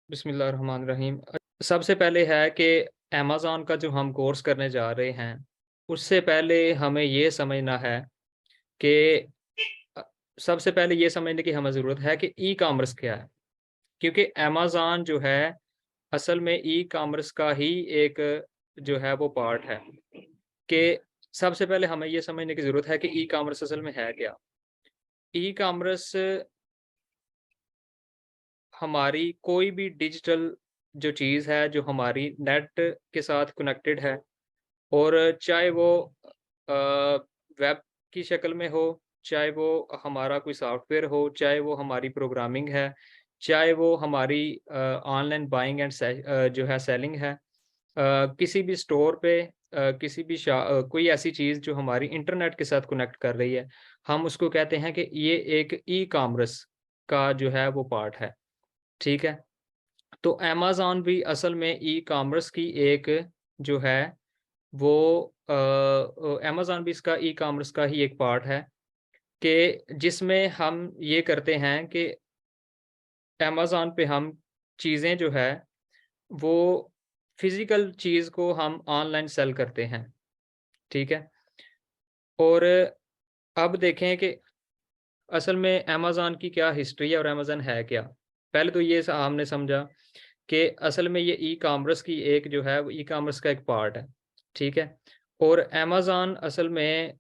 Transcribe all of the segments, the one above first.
बिस्मिल्लाहिर्रहमानिर्रहीम। सबसे पहले है कि अमेज़न का जो हम कोर्स करने जा रहे हैं, उससे पहले हमें ये समझना है कि अ, सबसे पहले ये समझने की हमें ज़रूरत है कि ई-कॉमर्स क्या है? क्योंकि अमेज़न जो है, असल में ई-कॉमर्स का ही एक जो है वो पार्ट है कि सबसे पहले हमें ये समझने की ज़रूरत है कि ई-कॉमर्स असल में है क्या? ई-कॉमर्स हमारी कोई भी डिजिटल जो चीज़ है, जो हमारी नेट के साथ कनेक्टेड है और चाहे वो अ, वेब की शक्ल में हो, चाहे वो हमारा कोई सॉफ्टवेयर हो, चाहे वो हमारी प्रोग्रामिंग है, चाहे वो हमारी ऑनलाइन बाइंग एंड जो है सेलिंग है। किसी भी स्टोर पे किसी भी कोई ऐसी चीज़ जो हमारी इंटरनेट के साथ कनेक्ट कर रही है, हम उसको कहते हैं कि ये एक ई-कॉमर्स का जो है वो पार्ट है, ठीक है? तो अमेज़न भी असल में ई-कॉमर्स की एक जो है वो अमेज़न भी इसका ई-कॉमर्स का ही एक पार्ट है कि जिसमें हम ये करते हैं कि अमेज़न पे हम चीज़ें जो है वो फ़िज़िकल चीज़ को हम ऑनलाइन सेल करते हैं, ठीक है? और अब देखें कि असल में अमेज़न की क्या हिस्ट्री है और अमेज़न है क्या? पहले तो ये हमने समझा कि असल में ये ई-कॉमर्स की एक जो है वो ई-कॉमर्स का एक पार्ट है, ठीक है? और अमेज़न असल में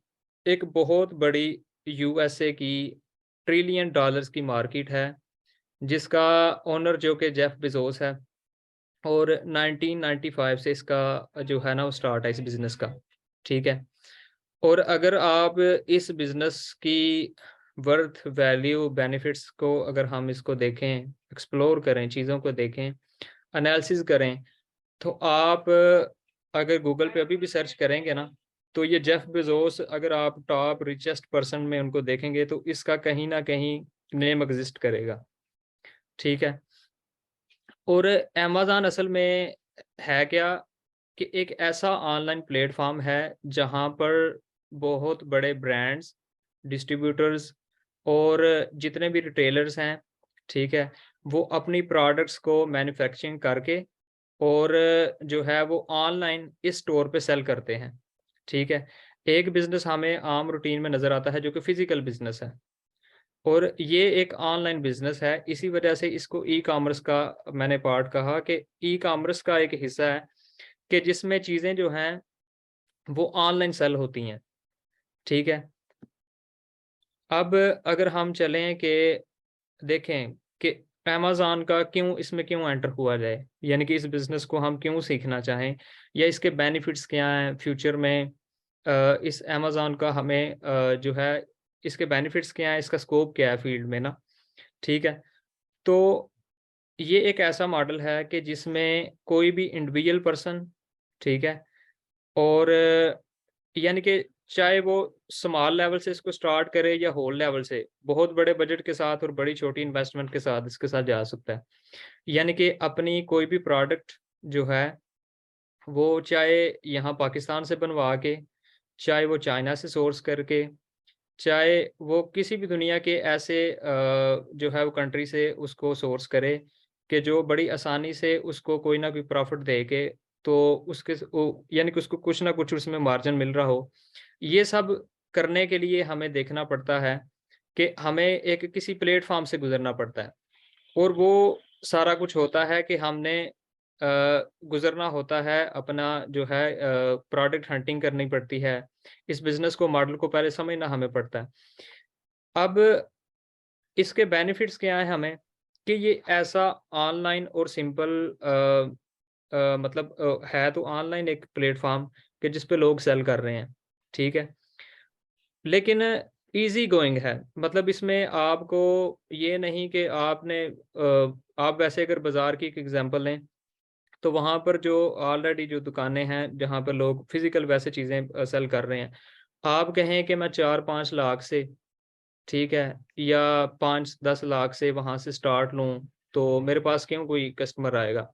एक बहुत बड़ी यूएसए की ट्रिलियन डॉलर्स की मार्केट है, जिसका ओनर जो कि जेफ बेज़ोस है और 1995 से इसका जो है ना वो स्टार्ट है इस बिज़नेस का, ठीक है? और अगर आप इस बिज़नेस की वर्थ, वैल्यू, बेनिफिट्स को अगर हम इसको देखें, एक्सप्लोर करें, चीज़ों को देखें, एनालिसिस करें, तो आप अगर गूगल पे अभी भी सर्च करेंगे ना, तो ये जेफ बेज़ोस अगर आप टॉप रिचेस्ट पर्सन में उनको देखेंगे, तो इसका कहीं न कहीं नेम एक्सिस्ट करेगा, ठीक है? और अमेज़न असल में है क्या कि एक ऐसा ऑनलाइन प्लेटफ़ॉर्म है, जहाँ पर बहुत बड़े ब्रांड्स, डिस्ट्रीब्यूटर्स और जितने भी रिटेलर्स हैं, ठीक है? वो अपनी प्रोडक्ट्स को मैन्युफैक्चरिंग करके और जो है वो ऑनलाइन इस स्टोर पे सेल करते हैं, ठीक है? एक बिज़नेस हमें आम रूटीन में नज़र आता है जो कि फ़िज़िकल बिज़नेस है और ये एक ऑनलाइन बिज़नेस है, इसी वजह से इसको ई-कॉमर्स का मैंने पार्ट कहा कि ई-कॉमर्स का एक हिस्सा है कि जिसमें चीज़ें जो हैं वो ऑनलाइन सेल होती हैं, ठीक है? अब अगर हम चलें कि देखें कि अमेज़न का क्यों एंटर हुआ जाए, यानी कि इस बिज़नेस को हम क्यों सीखना चाहें या इसके बेनिफिट्स क्या हैं फ्यूचर में इस अमेज़न का हमें जो है इसके बेनिफिट्स क्या हैं, इसका स्कोप क्या है फ़ील्ड में ना, ठीक है? तो ये एक ऐसा मॉडल है कि जिसमें कोई भी इंडिविजुअल पर्सन, ठीक है? और यानी कि चाहे वो स्मॉल लेवल से इसको स्टार्ट करे या होल लेवल से, बहुत बड़े बजट के साथ और बड़ी छोटी इन्वेस्टमेंट के साथ इसके साथ जा सकता है। यानी कि अपनी कोई भी प्रोडक्ट जो है, वो चाहे यहाँ पाकिस्तान से बनवा के, चाहे वो चाइना से सोर्स करके, चाहे वो किसी भी दुनिया के ऐसे जो है वो कंट्री से उसको सोर्स करे कि जो बड़ी आसानी से उसको कोई ना कोई प्रॉफ़िट दे के तो उसके यानी कि उसको कुछ ना कुछ उसमें मार्जिन मिल रहा हो। ये सब करने के लिए हमें देखना पड़ता है कि हमें एक किसी प्लेटफ़ॉर्म से गुज़रना पड़ता है और वो सारा कुछ होता है कि हमने गुज़रना होता है अपना जो है प्रोडक्ट हंटिंग करनी पड़ती है। इस बिज़नेस को मॉडल को पहले समझना हमें पड़ता है। अब इसके बेनिफिट्स क्या हैं हमें कि ये ऐसा ऑनलाइन और सिंपल मतलब है तो ऑनलाइन एक प्लेटफ़ॉर्म कि जिस पे लोग सेल कर रहे हैं, ठीक है? लेकिन ईज़ी गोइंग है, मतलब इसमें आपको ये नहीं कि आप वैसे अगर बाज़ार की एक एग्ज़ाम्पल लें, तो वहाँ पर जो ऑलरेडी जो दुकानें हैं, जहाँ पर लोग फ़िज़िकल वैसे चीज़ें सेल कर रहे हैं। आप कहें कि मैं 4-5 लाख से, ठीक है? या 5-10 लाख से वहाँ से स्टार्ट लूँ, तो मेरे पास क्यों कोई कस्टमर आएगा?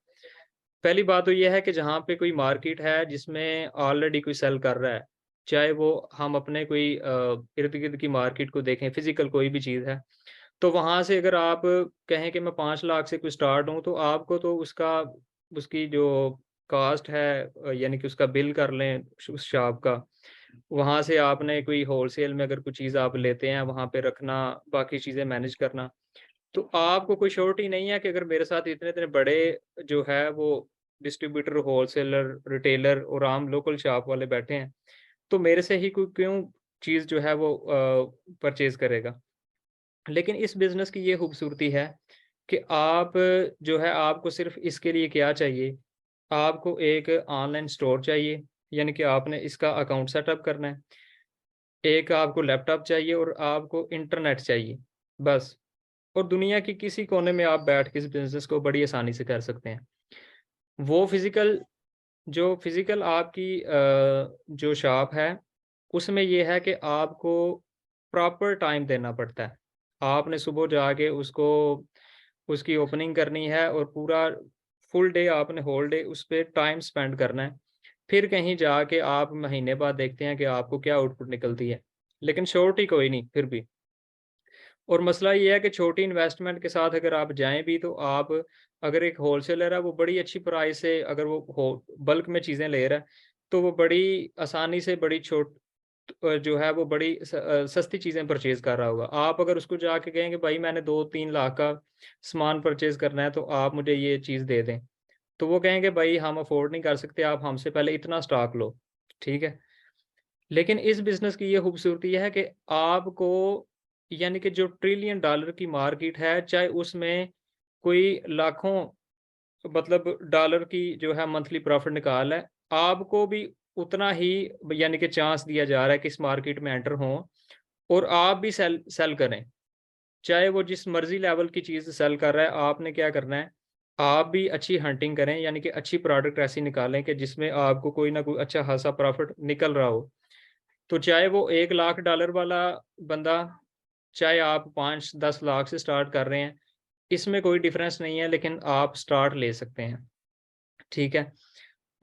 पहली बात तो ये है कि जहाँ पे कोई मार्केट है जिसमें ऑलरेडी कोई सेल कर रहा है, चाहे वो हम अपने कोई इर्द-गिर्द की मार्केट को देखें, फिज़िकल कोई भी चीज़ है, तो वहाँ से अगर आप कहें कि मैं 5 लाख से कोई स्टार्ट हूँ, तो आपको तो उसकी जो कॉस्ट है यानी कि उसका बिल कर लें उस शॉप का। वहाँ से आपने कोई होलसेल में अगर कोई चीज़ आप लेते हैं, वहाँ पे रखना, बाकी चीज़ें मैनेज करना। तो आपको कोई श्योरिटी नहीं है कि अगर मेरे साथ इतने-इतने बड़े जो है वो डिस्ट्रीब्यूटर, होलसेलर, रिटेलर और आम लोकल शॉप वाले बैठे हैं, तो मेरे से ही कोई क्यों चीज़ जो है वो परचेज़ करेगा। लेकिन इस बिज़नेस की ये खूबसूरती है कि आप जो है आपको सिर्फ़ इसके लिए क्या चाहिए, आपको एक ऑनलाइन स्टोर चाहिए, यानी कि आपने इसका अकाउंट सेटअप करना है। एक आपको लैपटॉप चाहिए और आपको इंटरनेट चाहिए, बस। और दुनिया की किसी कोने में आप बैठ के इस बिज़नेस को बड़ी आसानी से कर सकते हैं। वो फ़िज़िकल आपकी जो शॉप है, उसमें ये है कि आपको प्रॉपर टाइम देना पड़ता है। आपने सुबह जाके उसकी ओपनिंग करनी है और पूरा फुल डे आपने होल डे उस पे टाइम स्पेंड करना है। फिर कहीं जाके आप महीने बाद देखते हैं कि आपको क्या आउटपुट निकलती है। लेकिन श्योरिटी कोई नहीं फिर भी। और मसला ये है कि छोटी इन्वेस्टमेंट के साथ अगर आप जाएँ भी तो आप अगर एक होलसेलर है वो बड़ी अच्छी प्राइस से अगर वो हो बल्क में चीज़ें ले रहा है, तो वो बड़ी आसानी से जो है वो सस्ती चीज़ें परचेज़ कर रहा होगा। आप अगर उसको जाके कहें कि भाई मैंने 2-3 लाख का सामान परचेज़ करना है तो आप मुझे ये चीज़ दे दें। तो वो कहेंगे भाई हम अफ़ोर्ड नहीं कर सकते, आप हमसे पहले इतना स्टॉक लो, ठीक है? लेकिन इस बिज़नेस की ये खूबसूरती है कि आपको यानी कि जो ट्रिलियन डॉलर की मार्केट है, चाहे उसमें कोई लाखों मतलब डॉलर की जो है मंथली प्रॉफ़िट निकाल है, आपको भी उतना ही यानी कि चांस दिया जा रहा है कि इस मार्केट में एंटर हों और आप भी सेल सेल करें। चाहे वो जिस मर्ज़ी लेवल की चीज़ सेल कर रहा है, आपने क्या करना है, आप भी अच्छी हंटिंग करें यानी कि अच्छी प्रोडक्ट ऐसी निकालें कि जिसमें आपको कोई ना कोई अच्छा खासा प्रॉफ़िट निकल रहा हो। तो चाहे वो $1 लाख वाला बंदा, चाहे आप 5-10 लाख से स्टार्ट कर रहे हैं, इसमें कोई डिफ़रेंस नहीं है लेकिन आप स्टार्ट ले सकते हैं, ठीक है?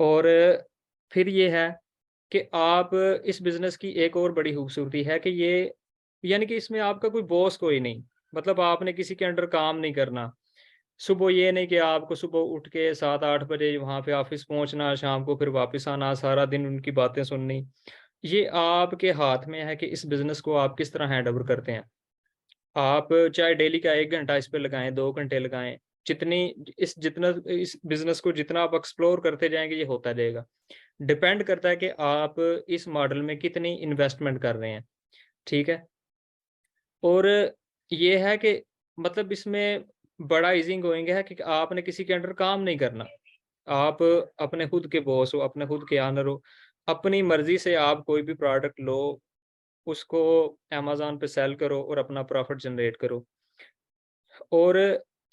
और फिर ये है कि आप इस बिज़नेस की एक और बड़ी खूबसूरती है कि ये यानी कि इसमें आपका कोई बॉस कोई नहीं, मतलब आपने किसी के अंडर काम नहीं करना। सुबह ये नहीं कि आपको सुबह उठ के 7-8 बजे वहाँ पे ऑफ़िस पहुँचना, शाम को फिर वापस आना, सारा दिन उनकी बातें सुननी। ये आपके हाथ में है कि इस बिज़नेस को आप किस तरह हैंडओवर करते हैं। आप चाहे डेली का 1 घंटा इस पे लगाएँ, 2 घंटे लगाएँ, जितना इस बिज़नेस को जितना आप एक्सप्लोर करते जाएँगे, ये होता जाएगा। डिपेंड करता है कि आप इस मॉडल में कितनी इन्वेस्टमेंट कर रहे हैं, ठीक है? और ये है कि मतलब इसमें बड़ा ईज़ी गोइंग है कि आपने किसी के अंडर काम नहीं करना। आप अपने खुद के बॉस हो, अपने खुद के ओनर हो। अपनी मर्ज़ी से आप कोई भी प्रोडक्ट लो, उसको अमेज़न पे सेल करो और अपना प्रॉफ़िट जनरेट करो। और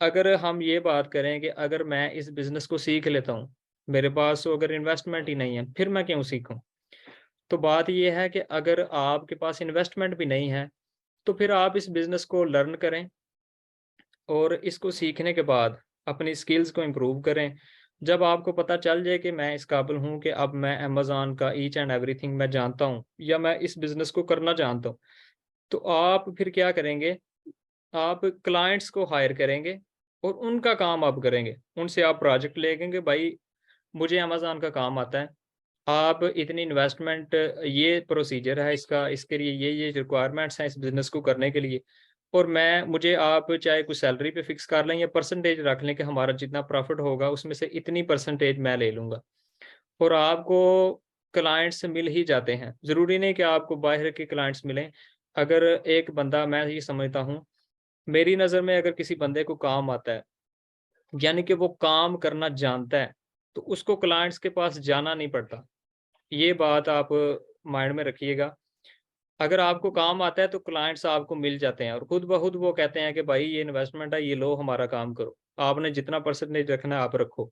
अगर हम ये बात करें कि अगर मैं इस बिज़नेस को सीख लेता हूँ, मेरे पास तो अगर इन्वेस्टमेंट ही नहीं है, फिर मैं क्यों सीखूँ? तो बात ये है कि अगर आपके पास इन्वेस्टमेंट भी नहीं है, तो फिर आप इस बिज़नेस को लर्न करें और इसको सीखने के बाद अपनी स्किल्स को इम्प्रूव करें। जब आपको पता चल जाए कि मैं इस काबिल हूँ कि अब मैं अमेज़न का ईच एंड एवरीथिंग मैं जानता हूँ या मैं इस बिज़नेस को करना जानता हूँ, तो आप फिर क्या करेंगे, आप क्लाइंट्स को हायर करेंगे और उनका काम आप करेंगे। उनसे आप प्रोजेक्ट लेंगे, भाई मुझे अमेज़न का काम आता है। आप इतनी इन्वेस्टमेंट ये प्रोसीजर है इसका, इसके लिए ये रिक्वायरमेंट्स हैं इस बिज़नेस को करने के लिए और मुझे आप चाहे कुछ सैलरी पे फिक्स कर लें या परसेंटेज रख लें कि हमारा जितना प्रॉफ़िट होगा उसमें से इतनी परसेंटेज मैं ले लूँगा। और आपको क्लाइंट्स मिल ही जाते हैं। ज़रूरी नहीं कि आपको बाहर के क्लाइंट्स मिलें। अगर एक बंदा मैं ये समझता हूँ, मेरी नज़र में अगर किसी बंदे को काम आता है, यानी कि वो काम करना जानता है, तो उसको क्लाइंट्स के पास जाना नहीं पड़ता। ये बात आप माइंड में रखिएगा। अगर आपको काम आता है तो क्लाइंट्स आपको मिल जाते हैं और खुद ब खुद वो कहते हैं कि भाई ये इन्वेस्टमेंट है, ये लो हमारा काम करो। आपने जितना परसेंटेज रखना है आप रखो।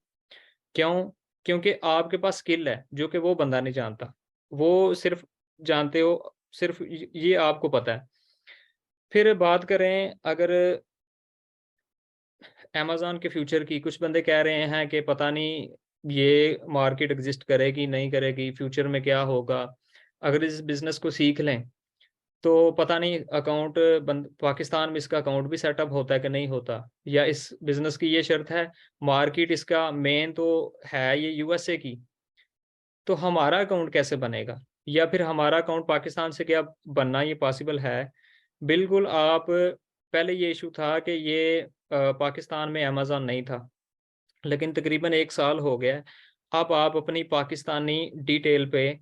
क्यों? क्योंकि आपके पास स्किल है जो कि वो बंदा नहीं जानता। वो सिर्फ़ जानते हो सिर्फ़ ये आपको पता है। फिर बात करें अगर अमेज़न के फ्यूचर की, कुछ बंदे कह रहे हैं कि पता नहीं ये मार्केट एक्ज़िस्ट करेगी, नहीं करेगी, फ्यूचर में क्या होगा? अगर इस बिज़नेस को सीख लें तो पता नहीं अकाउंट बंद पाकिस्तान में इसका अकाउंट भी सेटअप होता है कि नहीं होता, या इस बिज़नेस की ये शर्त है, मार्केट इसका मेन तो है ये यूएसए की, तो हमारा अकाउंट कैसे बनेगा? या फिर हमारा अकाउंट पाकिस्तान से क्या बनना ये पॉसिबल है? बिल्कुल आप पहले ये इश्यू था कि ये पाकिस्तान में अमेज़न नहीं था, लेकिन तकरीबन 1 साल हो गया है। अब आप अपनी पाकिस्तानी डिटेल पे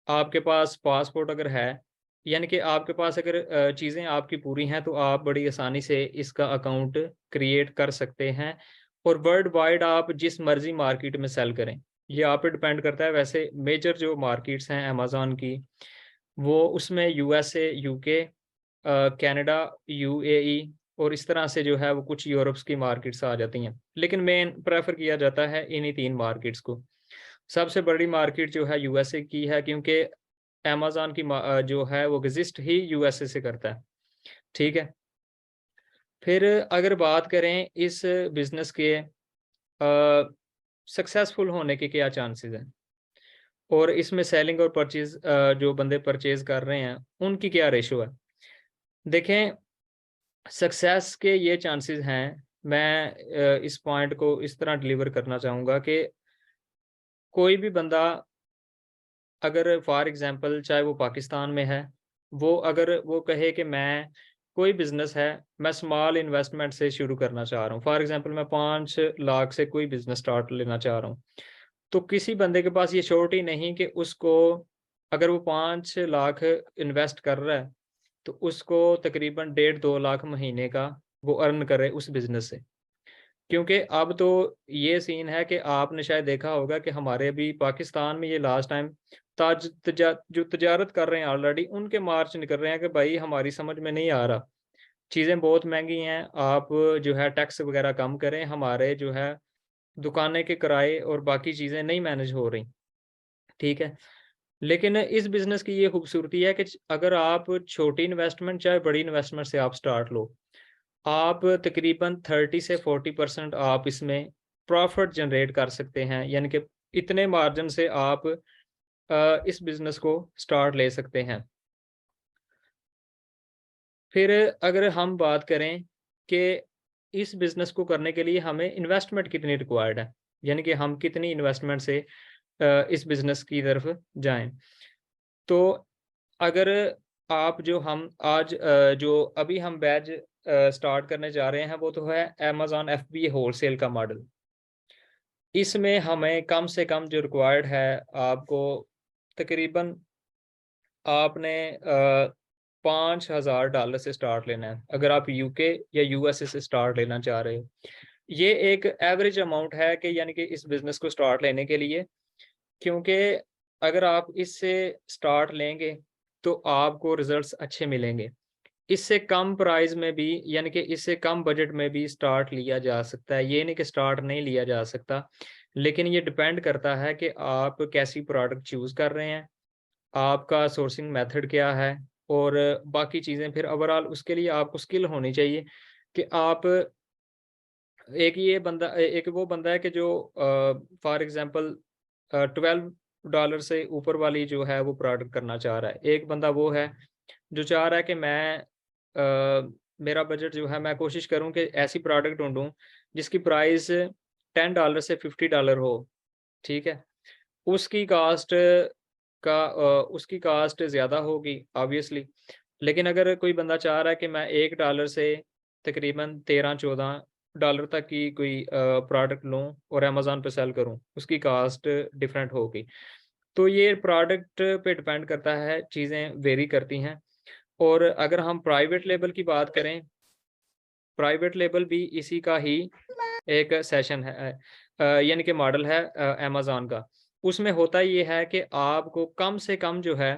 आपके पास पासपोर्ट अगर है, यानी कि आपके पास अगर चीज़ें आपकी पूरी हैं, तो आप बड़ी आसानी से इसका अकाउंट क्रिएट कर सकते हैं और वर्ल्ड वाइड आप जिस मर्ज़ी मार्केट में सेल करें। ये आप पे डिपेंड करता है। वैसे मेजर जो मार्केट्स हैं अमेज़न की, वो उसमें यूएसए, यूके, कनाडा, यूएई और इस तरह से जो है वो कुछ यूरोप्स की मार्केट्स आ जाती हैं। लेकिन मेन प्रेफ़र किया जाता है इन्हीं 3 मार्केट्स को। सबसे बड़ी मार्केट जो है यूएसए की है, क्योंकि अमेज़न की जो है वो एग्ज़िस्ट ही यूएसए से करता है, ठीक है? फिर अगर बात करें इस बिज़नेस के सक्सेसफुल होने के क्या चांसेज़ हैं और इसमें सेलिंग और परचेज़ जो बंदे परचेज़ कर रहे हैं, उनकी क्या रेशियो है? देखें, सक्सेस के ये चांसेज़ हैं, मैं इस पॉइंट को इस तरह डिलीवर करना चाहूँगा कि कोई भी बंदा अगर फॉर एग्ज़ाम्पल चाहे वो पाकिस्तान में है, वो अगर वो कहे कि मैं कोई बिज़नेस है, मैं स्मॉल इन्वेस्टमेंट से शुरू करना चाह रहा हूँ। फॉर एग्ज़ाम्पल मैं 5 लाख से कोई बिज़नेस स्टार्ट लेना चाह रहा हूँ। तो किसी बंदे के पास ये श्योरिटी नहीं कि उसको अगर वो 5 लाख इन्वेस्ट कर रहा है, तो उसको तकरीबन डेढ़ 2 लाख महीने का वो अर्न करे उस बिज़नेस से। क्योंकि अब तो ये सीन है कि आपने शायद देखा होगा कि हमारे अभी पाकिस्तान में ये लास्ट टाइम जो तजारत कर रहे हैं ऑलरेडी उनके मार्च निकल रहे हैं कि भाई हमारी समझ में नहीं आ रहा, चीज़ें बहुत महंगी हैं, आप जो है टैक्स वगैरह कम करें, हमारे जो है दुकानें के किराए और बाकी चीज़ें नहीं मैनेज हो रही, ठीक है। लेकिन इस बिज़नेस की ये खूबसूरती है कि अगर आप छोटी इन्वेस्टमेंट चाहे बड़ी इन्वेस्टमेंट से आप स्टार्ट लो, आप तकरीबन 30 से 40% आप इसमें प्रॉफ़िट जनरेट कर सकते हैं। यानी कि इतने मार्जिन से आप इस बिज़नेस को स्टार्ट ले सकते हैं। फिर अगर हम बात करें कि इस बिज़नेस को करने के लिए हमें इन्वेस्टमेंट कितनी रिक्वायर्ड है, यानी कि हम कितनी इन्वेस्टमेंट से इस बिज़नेस की तरफ जाएँ। तो अगर आप जो हम आज जो अभी हम बैच स्टार्ट करने जा रहे हैं, वो तो है अमेज़न एफबीए होलसेल का मॉडल। इसमें हमें कम से कम जो रिक्वायर्ड है, आपको तकरीबन आपने $5000 से स्टार्ट लेना है, अगर आप यूके या यूएसए से स्टार्ट लेना चाह रहे हो। ये एक एवरेज अमाउंट है कि यानी कि इस बिज़नेस को स्टार्ट लेने के लिए, क्योंकि अगर आप इससे स्टार्ट लेंगे, तो आपको रिज़ल्ट्स अच्छे मिलेंगे। इससे कम प्राइस में भी, यानी कि इससे कम बजट में भी स्टार्ट लिया जा सकता है। ये नहीं कि स्टार्ट नहीं लिया जा सकता, लेकिन ये डिपेंड करता है कि आप कैसी प्रोडक्ट चूज़ कर रहे हैं, आपका सोर्सिंग मेथड क्या है और बाकी चीज़ें। फिर ओवरऑल उसके लिए आपको स्किल होनी चाहिए कि आप एक वो बंदा है कि जो फॉर एग्ज़ाम्पल $12 से ऊपर वाली जो है वो प्रोडक्ट करना चाह रहा है। एक बंदा वो है जो चाह रहा है कि मेरा बजट जो है, मैं कोशिश करूँ कि ऐसी प्रोडक्ट ढूँढूँ जिसकी प्राइस $10 से $50 हो, ठीक है? उसकी कॉस्ट उसकी कॉस्ट ज़्यादा होगी ऑब्वियसली, लेकिन अगर कोई बंदा चाह रहा है कि मैं $1 से तकरीबन $13-14 तक की कोई प्रोडक्ट लूँ और अमेज़न पे सेल करूँ, उसकी कॉस्ट डिफरेंट होगी। तो ये प्रोडक्ट पे डिपेंड करता है, चीज़ें वेरी करती हैं। और अगर हम प्राइवेट लेबल की बात करें, प्राइवेट लेबल भी इसी का ही एक सेशन है, यानी कि मॉडल है अमेज़न का। उसमें होता ये है कि आपको कम से कम जो है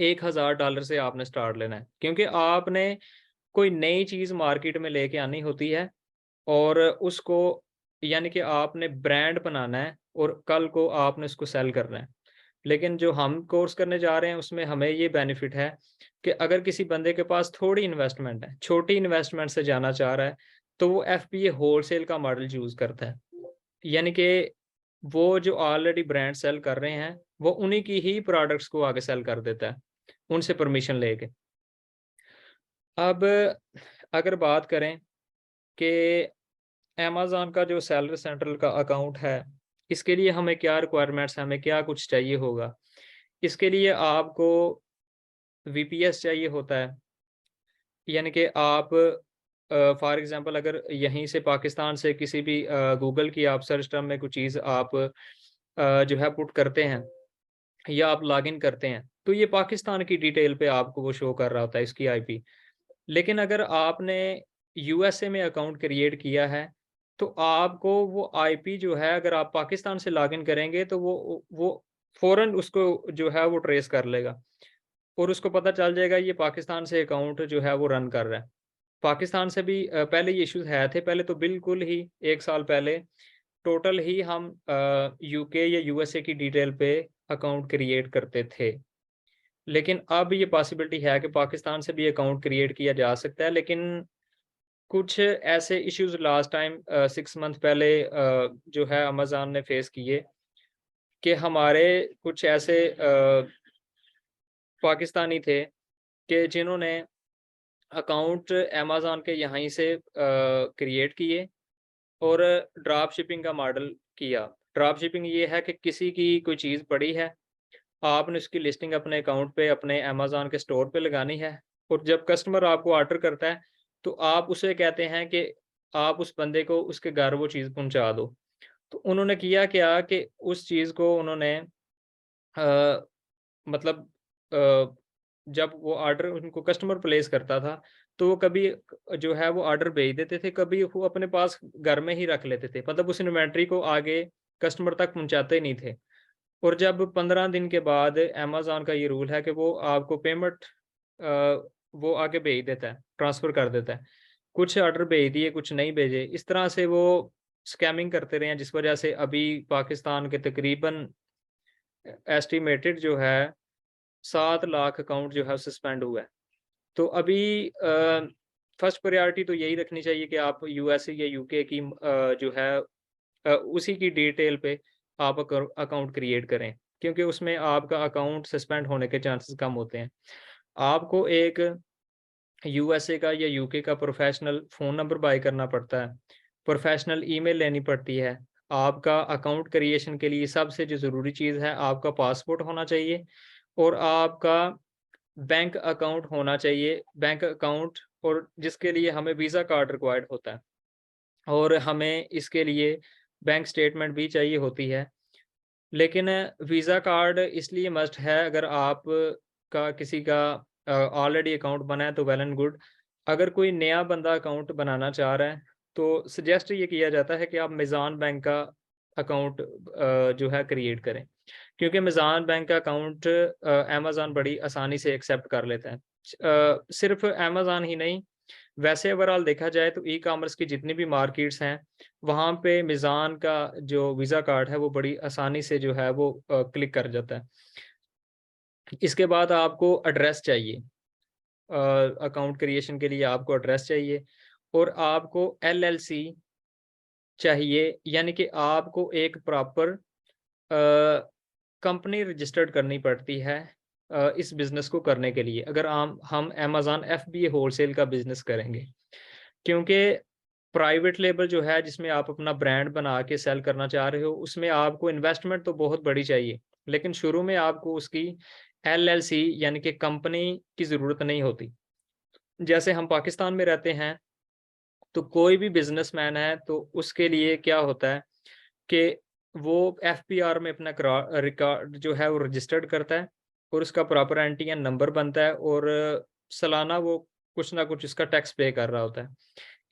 $1000 से आपने स्टार्ट लेना है। क्योंकि आपने कोई नई चीज़ मार्केट में लेके आनी होती है और उसको, यानी कि आपने ब्रांड बनाना है और कल को आपने उसको सेल करना है। लेकिन जो हम कोर्स करने जा रहे हैं उसमें हमें ये बेनिफिट है कि अगर किसी बंदे के पास थोड़ी इन्वेस्टमेंट है, छोटी इन्वेस्टमेंट से जाना चाह रहा है, तो वो एफपीए होलसेल का मॉडल चूज़ करता है। यानी कि वो जो ऑलरेडी ब्रांड सेल कर रहे हैं, वो उन्हीं की ही प्रोडक्ट्स को आगे सेल कर देता है। उनसे परमिशन लेके। अब अगर बात करें कि अमेज़न का जो सेलर सेंट्रल का अकाउंट है, इसके लिए हमें क्या रिक्वायरमेंट्स हैं, हमें क्या कुछ चाहिए होगा? इसके लिए आपको वीपीएस चाहिए होता है, यानी कि आप फॉर एग्ज़ाम्पल अगर यहीं से पाकिस्तान से किसी भी गूगल की आप सर्च टर्म में कोई चीज़ आप जो है पुट करते हैं या आप लॉगिन करते हैं, तो ये पाकिस्तान की डिटेल पे आपको वो शो कर रहा होता है इसकी आईपी। लेकिन अगर आपने यूएसए में अकाउंट क्रिएट किया है, तो आपको वो आईपी जो है अगर आप पाकिस्तान से लॉगिन करेंगे तो वो फ़ौरन उसको जो है वो ट्रेस कर लेगा और उसको पता चल जाएगा ये पाकिस्तान से अकाउंट जो है वो रन कर रहा है। पाकिस्तान से भी पहले ये इश्यूज़ है थे, पहले तो बिल्कुल ही 1 साल पहले टोटल ही हम यूके या यूएसए की डिटेल पे अकाउंट क्रिएट करते थे। लेकिन अब ये पॉसिबिलिटी है कि पाकिस्तान से भी अकाउंट क्रिएट किया जा सकता है, लेकिन कुछ ऐसे इश्यूज़ लास्ट टाइम 6 मंथ पहले जो है अमेज़न ने फेस किए कि हमारे कुछ ऐसे पाकिस्तानी थे कि जिन्होंने अकाउंट अमेज़न के यहीं से क्रिएट किए और ड्रॉप शिपिंग का मॉडल किया। ड्रॉप शिपिंग ये है कि किसी की कोई चीज़ पड़ी है, आपने उसकी लिस्टिंग अपने अकाउंट पे अपने अमेज़न के स्टोर पे लगानी है और जब कस्टमर आपको ऑर्डर करता है, तो आप उसे कहते हैं कि आप उस बंदे को उसके घर वो चीज़ पहुँचा दो। तो उन्होंने किया क्या कि उस चीज़ को उन्होंने मतलब अ, जब वो ऑर्डर उनको कस्टमर प्लेस करता था, तो वो कभी जो है वो ऑर्डर भेज देते थे, कभी वो अपने पास घर में ही रख लेते थे। मतलब उस इन्वेंटरी को आगे कस्टमर तक पहुँचाते ही नहीं थे। और जब 15 दिन के बाद अमेज़न का ये रूल है कि वो आपको पेमेंट वो आगे भेज देता है, ट्रांसफ़र कर देता है। कुछ ऑर्डर भेज दिए, कुछ नहीं भेजे। इस तरह से वो स्कैमिंग करते रहे हैं, जिस वजह से अभी पाकिस्तान के तकरीबन एस्टिमेटेड जो है 7 लाख अकाउंट जो है सस्पेंड हुआ है। तो अभी फर्स्ट प्रायोरिटी तो यही रखनी चाहिए कि आप यूएसए या यूके की जो है उसी की डिटेल पे आप अकाउंट क्रिएट करें, क्योंकि उसमें आपका अकाउंट सस्पेंड होने के चांसेस कम होते हैं। आपको एक यूएसए का या यूके का प्रोफेशनल फ़ोन नंबर बाय करना पड़ता है, प्रोफेशनल ईमेल लेनी पड़ती है। आपका अकाउंट क्रिएशन के लिए सबसे जो ज़रूरी चीज़ है, आपका पासपोर्ट होना चाहिए और आपका बैंक अकाउंट होना चाहिए। बैंक अकाउंट और जिसके लिए हमें वीज़ा कार्ड रिक्वायर्ड होता है और हमें इसके लिए बैंक स्टेटमेंट भी चाहिए होती है। लेकिन वीज़ा कार्ड इसलिए मस्ट है अगर आप का किसी का ऑलरेडी अकाउंट बना है तो वेल एंड गुड। अगर कोई नया बंदा अकाउंट बनाना चाह रहा है तो सजेस्ट ये किया जाता है कि आप मीज़ान बैंक का अकाउंट जो है क्रिएट करें। क्योंकि मीज़ान बैंक का अकाउंट अमेज़न बड़ी आसानी से एक्सेप्ट कर लेता है। सिर्फ़ अमेज़न ही नहीं, वैसे ओवरऑल देखा जाए तो ई-कॉमर्स की जितनी भी मार्केट्स हैं, वहाँ पे मीज़ान का जो वीज़ा कार्ड है, वो बड़ी आसानी से जो है वो क्लिक कर जाता है। इसके बाद आपको एड्रेस चाहिए। अकाउंट क्रिएशन के लिए आपको एड्रेस चाहिए और आपको एलएलसी चाहिए, यानी कि आपको एक प्रॉपर कंपनी रजिस्टर्ड करनी पड़ती है इस बिज़नेस को करने के लिए, अगर हम अमेज़न एफबीए होलसेल का बिज़नेस करेंगे। क्योंकि प्राइवेट लेबल जो है जिसमें आप अपना ब्रांड बना के सेल करना चाह रहे हो, उसमें आपको इन्वेस्टमेंट तो बहुत बड़ी चाहिए, लेकिन शुरू में आपको उसकी एलएलसी यानी कि कंपनी की ज़रूरत नहीं होती। जैसे हम पाकिस्तान में रहते हैं, तो कोई भी बिज़नेसमैन है तो उसके लिए क्या होता है कि वो एफपीआर में अपना रिकॉर्ड जो है वो रजिस्टर्ड करता है और उसका प्रॉपर एनटीएन नंबर बनता है और सालाना वो कुछ ना कुछ इसका टैक्स पे कर रहा होता है।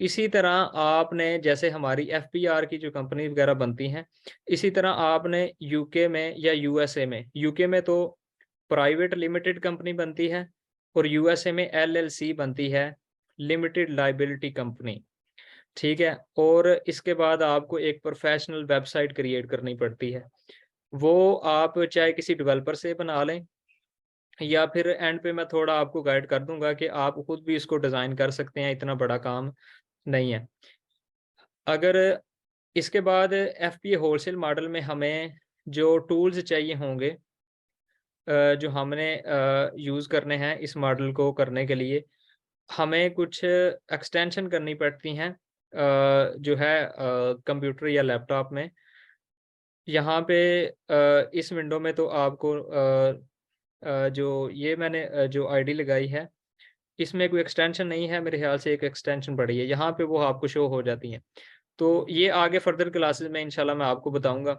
इसी तरह आपने जैसे हमारी एफपीआर की जो कंपनी वगैरह बनती हैं, इसी तरह आपने यूके में या यूएसए में, यूके में तो प्राइवेट लिमिटेड कंपनी बनती है और यूएसए में एलएलसी बनती है, लिमिटेड लायबिलिटी कंपनी। ठीक है? और इसके बाद आपको एक प्रोफ़ेशनल वेबसाइट क्रिएट करनी पड़ती है। वो आप चाहे किसी डेवलपर से बना लें या फिर एंड पे मैं थोड़ा आपको गाइड कर दूँगा कि आप खुद भी इसको डिज़ाइन कर सकते हैं, इतना बड़ा काम नहीं है। अगर इसके बाद एफपीए होलसेल मॉडल में हमें जो टूल्स चाहिए होंगे, जो हमने यूज़ करने हैं इस मॉडल को करने के लिए, हमें कुछ एक्सटेंशन करनी पड़ती हैं जो है कंप्यूटर या लैपटॉप में। यहाँ पे इस विंडो में तो आपको जो ये मैंने जो आईडी लगाई है, इसमें कोई एक्सटेंशन नहीं है, मेरे ख़्याल से एक एक्सटेंशन पड़ी है, यहाँ पे वो आपको शो हो जाती हैं। तो ये आगे फर्दर क्लासेस में इंशाल्लाह मैं आपको बताऊँगा।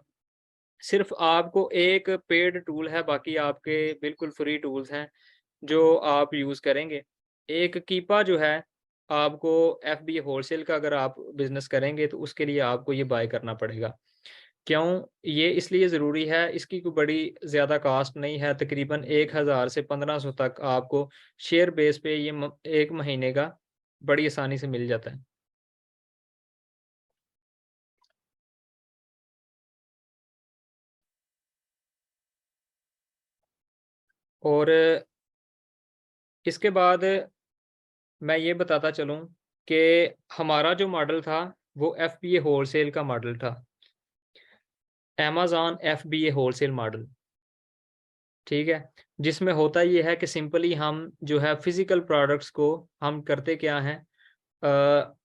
सिर्फ़ आपको एक पेड टूल है, बाकी आपके बिल्कुल फ्री टूल्स हैं, जो आप यूज़ करेंगे। एक कीपा जो है, आपको एफबीए होलसेल का अगर आप बिज़नेस करेंगे, तो उसके लिए आपको ये बाय करना पड़ेगा। क्यों? ये इसलिए ज़रूरी है, इसकी कोई बड़ी ज़्यादा कॉस्ट नहीं है, तकरीबन 1000 से 1500 तक आपको शेयर बेस पे ये 1 महीने का बड़ी आसानी से मिल जाता है। और इसके बाद मैं ये बताता चलूँ कि हमारा जो मॉडल था, वो एफबीए होलसेल का मॉडल था। अमेज़न एफबीए होलसेल मॉडल, ठीक है? जिसमें होता ये है कि सिंपली हम जो है फ़िज़िकल प्रोडक्ट्स को हम करते क्या हैं,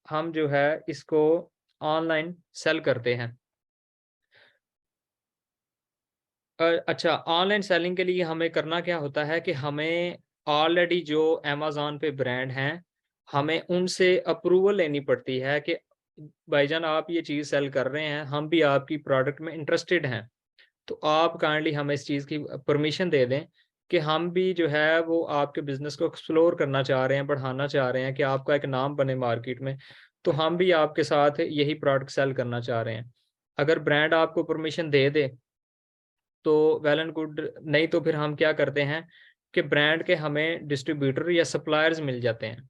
हम जो है इसको ऑनलाइन सेल करते हैं। अच्छा, ऑनलाइन सेलिंग के लिए हमें करना क्या होता है कि हमें ऑलरेडी जो अमेज़न पे ब्रांड हैं, हमें उनसे अप्रूवल लेनी पड़ती है कि भाईजान आप ये चीज़ सेल कर रहे हैं, हम भी आपकी प्रोडक्ट में इंटरेस्टेड हैं। तो आप काइंडली हमें इस चीज़ की परमिशन दे दें कि हम भी जो है वो आपके बिज़नेस को एक्सप्लोर करना चाह रहे हैं, बढ़ाना चाह रहे हैं कि आपका एक नाम बने मार्केट में। तो हम भी आपके साथ यही प्रोडक्ट सेल करना चाह रहे हैं। अगर ब्रांड आपको परमिशन दे दे तो वेल एंड गुड, नहीं तो फिर हम क्या करते हैं कि ब्रांड के हमें डिस्ट्रीब्यूटर या सप्लायर्स मिल जाते हैं,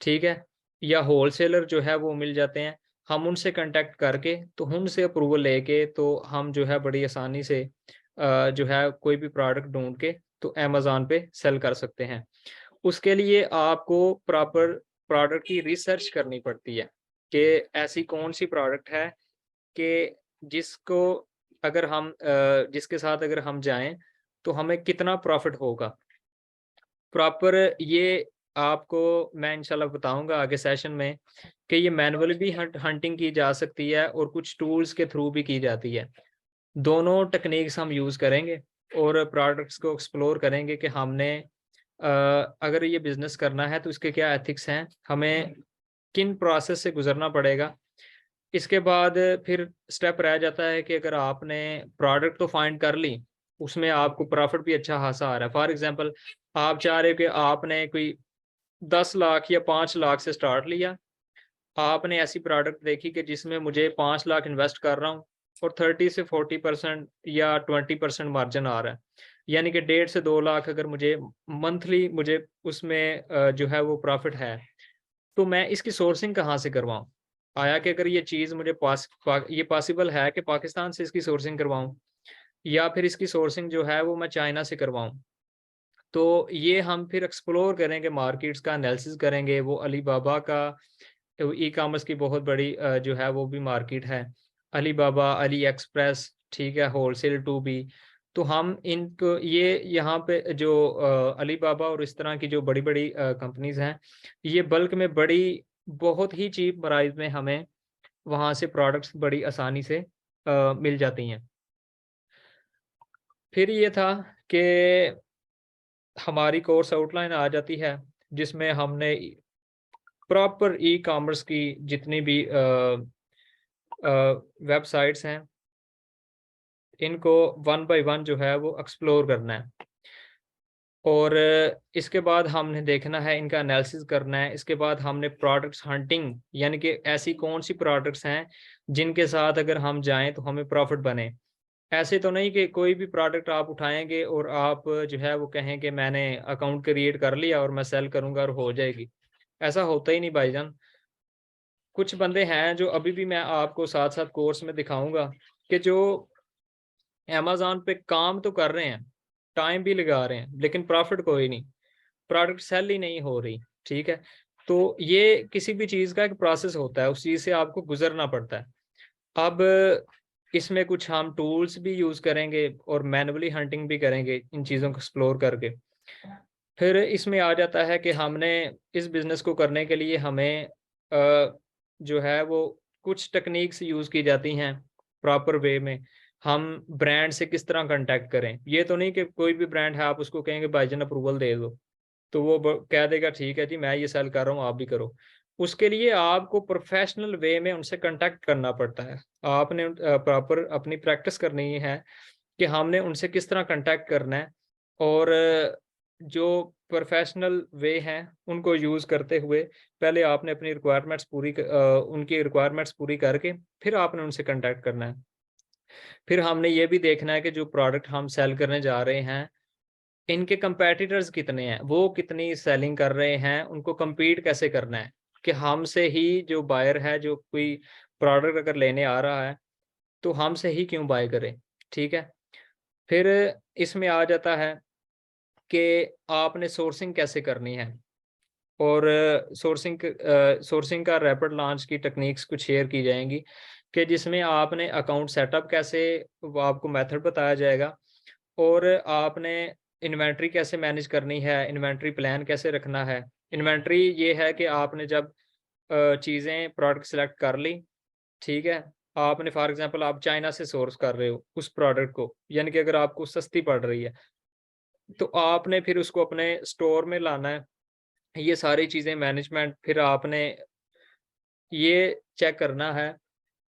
ठीक है? या होलसेलर जो है वो मिल जाते हैं। हम उनसे कॉन्टैक्ट करके तो उनसे अप्रूवल लेके तो हम जो है बड़ी आसानी से जो है कोई भी प्रोडक्ट ढूँढ के तो अमेज़न पे सेल कर सकते हैं। उसके लिए आपको प्रॉपर प्रोडक्ट की रिसर्च करनी पड़ती है कि ऐसी कौन-सी प्रोडक्ट है कि जिसको अगर हम जिसके साथ अगर हम जाएँ, तो हमें कितना प्रॉफ़िट होगा। प्रॉपर ये आपको मैं इंशाल्लाह बताऊँगा आगे सेशन में कि ये मैनुअली भी हंटिंग की जा सकती है और कुछ टूल्स के थ्रू भी की जाती है। दोनों टेक्निक्स हम यूज़ करेंगे और प्रोडक्ट्स को एक्सप्लोर करेंगे कि हमने अगर ये बिज़नेस करना है तो इसके क्या एथिक्स हैं, हमें किन प्रोसेस से गुज़रना पड़ेगा। इसके बाद फिर स्टेप रह जाता है कि अगर आपने प्रोडक्ट तो फाइंड कर ली, उसमें आपको प्रॉफ़िट भी अच्छा खासा आ रहा है। फॉर एग्ज़ाम्पल आप चाह रहे हो कि आपने कोई 10 लाख या 5 लाख से स्टार्ट लिया, आपने ऐसी प्रोडक्ट देखी कि जिसमें मुझे 5 लाख इन्वेस्ट कर रहा हूँ और 30 से 40% या 20% मार्जिन आ रहा है। यानी कि 1.5 से 2 लाख अगर मुझे मंथली मुझे उसमें जो है वो प्रॉफ़िट है, तो मैं इसकी सोर्सिंग कहाँ से करवाऊँ? आया कि अगर ये चीज़ मुझे ये पॉसिबल है कि पाकिस्तान से इसकी सोर्सिंग करवाऊँ या फिर इसकी सोर्सिंग जो है वो मैं चाइना से करवाऊँ। तो ये हम फिर एक्सप्लोर करेंगे, मार्केट्स का एनालिसिस करेंगे, वो अलीबाबा का ई-कॉमर्स की बहुत बड़ी जो है वो भी मार्केट है। अलीबाबा, अली एक्सप्रेस, ठीक है, होलसेल टू बी। तो हम इनको ये यहाँ पे जो अलीबाबा और इस तरह की जो बड़ी-बड़ी कंपनीज़ हैं, ये बल्क में बड़ी बहुत ही चीप प्राइस में हमें वहाँ से प्रोडक्ट्स बड़ी आसानी से मिल जाती हैं। फिर ये था कि हमारी कोर्स आउटलाइन आ जाती है, जिसमें हमने प्रॉपर ई-कॉमर्स की जितनी भी वेबसाइट्स हैं, इनको वन बाय वन जो है वो एक्सप्लोर करना है। और इसके बाद हमने देखना है, इनका एनालिसिस करना है। इसके बाद हमने प्रोडक्ट्स हंटिंग यानी कि ऐसी कौन-सी प्रोडक्ट्स हैं, जिनके साथ अगर हम जाएँ तो हमें प्रॉफ़िट बने। ऐसे तो नहीं कि कोई भी प्रोडक्ट आप उठाएँगे और आप जो है वो कहें कि मैंने अकाउंट क्रिएट कर लिया और मैं सेल करूँगा और हो जाएगी। ऐसा होता ही नहीं भाईजान। कुछ बंदे हैं जो अभी भी मैं आपको साथ-साथ कोर्स में दिखाऊँगा कि जो अमेज़न पे काम तो कर रहे हैं, टाइम भी लगा रहे हैं, लेकिन प्रॉफ़िट कोई नहीं, प्रोडक्ट सेल ही नहीं हो रही, ठीक है? तो ये किसी भी चीज़ का एक प्रोसेस होता है, उस चीज़ से आपको गुज़रना पड़ता है। अब इसमें कुछ हम टूल्स भी यूज़ करेंगे और मैनुअली हंटिंग भी करेंगे इन चीज़ों को एक्सप्लोर करके। फिर इसमें आ जाता है कि हमने इस बिज़नेस को करने के लिए हमें जो है वो कुछ टेक्नीक्स यूज़ की जाती हैं प्रॉपर वे में। हम ब्रांड से किस तरह कॉन्टैक्ट करें। ये तो नहीं कि कोई भी ब्रांड है आप उसको कहेंगे भाईजान अप्रूवल दे दो। तो वो कह देगा ठीक है जी मैं ये सेल कर रहा हूँ आप भी करो। उसके लिए आपको प्रोफेशनल वे में उनसे कांटेक्ट करना पड़ता है। आपने प्रॉपर अपनी प्रैक्टिस करनी है कि हमने उनसे किस तरह कांटेक्ट करना है और जो प्रोफेशनल वे हैं उनको यूज़ करते हुए पहले आपने अपनी रिक्वायरमेंट्स उनकी रिक्वायरमेंट्स पूरी करके फिर आपने उनसे कांटेक्ट करना है। फिर हमने ये भी देखना है कि जो प्रोडक्ट हम सेल करने जा रहे हैं इनके कंपैटिटर्स कितने हैं, वो कितनी सेलिंग कर रहे हैं, उनको कम्पीट कैसे करना है, कि हमसे ही जो बायर है, जो कोई प्रोडक्ट अगर लेने आ रहा है, तो हमसे ही क्यों बाय करे, ठीक है? फिर इसमें आ जाता है कि आपने सोर्सिंग कैसे करनी है और सोर्सिंग का रैपिड लॉन्च की टेक्निक्स कुछ शेयर की जाएँगी कि जिसमें आपने अकाउंट सेटअप कैसे वो आपको मेथड बताया जाएगा और आपने इन्वेंट्री कैसे मैनेज करनी है, इन्वेंट्री प्लान कैसे रखना है। इन्वेंट्री ये है कि आपने जब चीज़ें प्रोडक्ट सेलेक्ट कर ली, ठीक है? आपने फॉर एग्ज़ाम्पल आप चाइना से सोर्स कर रहे हो उस प्रोडक्ट को, यानी कि अगर आपको सस्ती पड़ रही है, तो आपने फिर उसको अपने स्टोर में लाना है। ये सारी चीज़ें मैनेजमेंट फिर आपने ये चेक करना है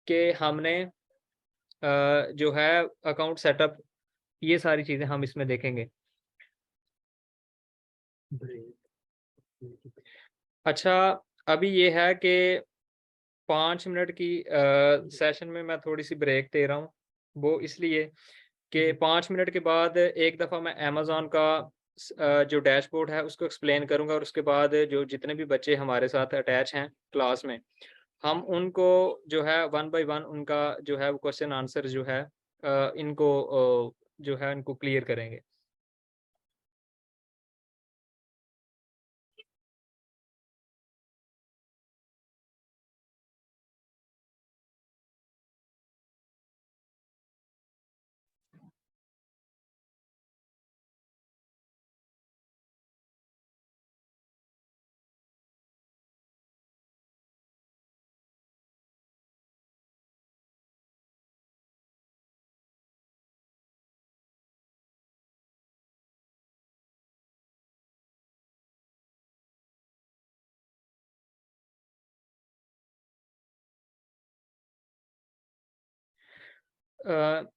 कि हमने जो है अकाउंट सेटअप ये सारी चीज़ें हम इसमें देखेंगे। अच्छा, अभी ये है कि 5 मिनट की सेशन में मैं थोड़ी-सी ब्रेक दे रहा हूँ। वो इसलिए कि 5 मिनट के बाद एक दफ़ा मैं अमेज़न का जो डैशबोर्ड है उसको एक्सप्लेन करूँगा और उसके बाद जो जितने भी बच्चे हमारे साथ अटैच हैं क्लास में, हम उनको जो है वन बाय वन उनका जो है वो क्वेश्चन आंसर जो है इनको जो है इनको क्लियर करेंगे।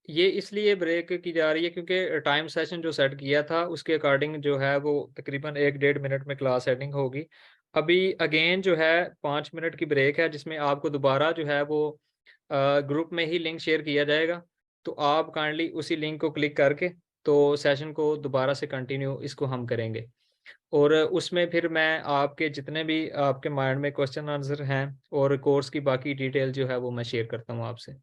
ये इसलिए ब्रेक की जा रही है क्योंकि टाइम सेशन जो सेट किया था उसके अकॉर्डिंग जो है वो तकरीबन 1 डेढ़ मिनट में क्लास एंडिंग होगी। अभी अगेन जो है 5 मिनट की ब्रेक है जिसमें आपको दोबारा जो है वो ग्रुप में ही लिंक शेयर किया जाएगा। तो आप काइंडली उसी लिंक को क्लिक करके तो सेशन को दोबारा से कंटिन्यू इसको हम करेंगे। और उसमें फिर मैं आपके जितने भी आपके माइंड में क्वेश्चन आंसर हैं और कोर्स की बाकी डिटेल जो है वो मैं शेयर करता हूँ आपसे।